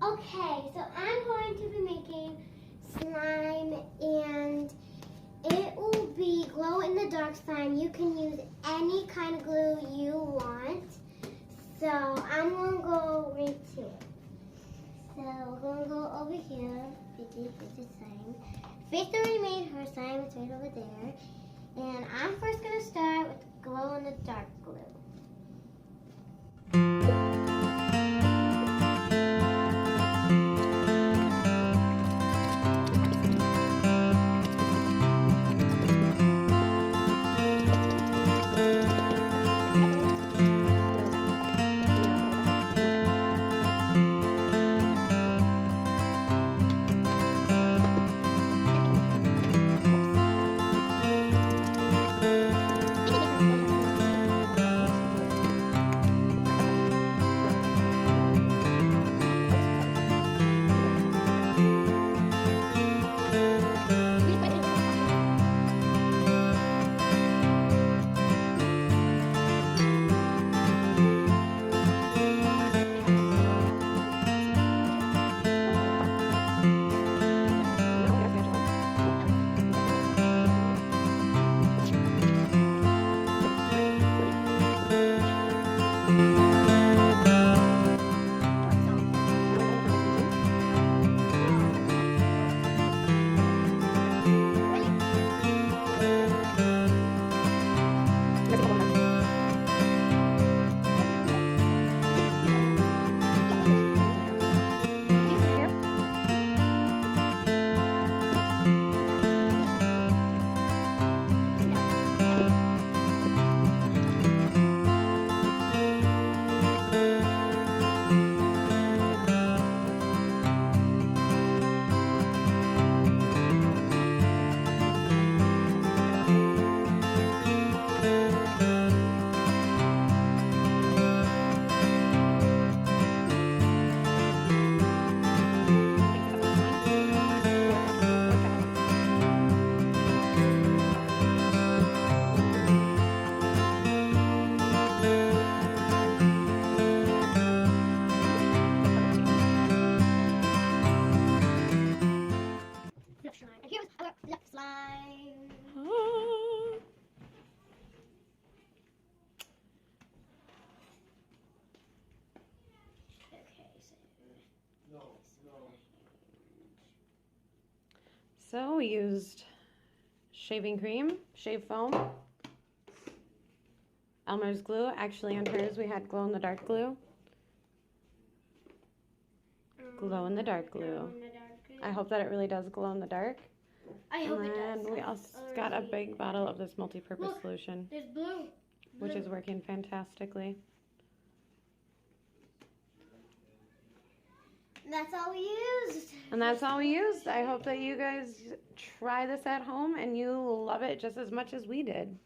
Okay, so I'm going to be making slime, and it will be glow-in-the-dark slime. You can use any kind of glue you want. So I'm going to go right to it. So we're going to go over here, get the slime. Faith already made her slime, it's right over there. And I'm first going to start with glow-in-the-dark glue. And here's our lip slime. So we used shaving cream, shave foam, Elmer's glue. Actually on hers we had glow-in-the-dark glue. Glow-in-the-dark glue. I hope that it really does glow in the dark. I hope it And does. we also got a big bottle of this multi-purpose Look, solution, there's blue. which is working fantastically. That's all we used. And that's all we used. I hope that you guys try this at home and you love it just as much as we did.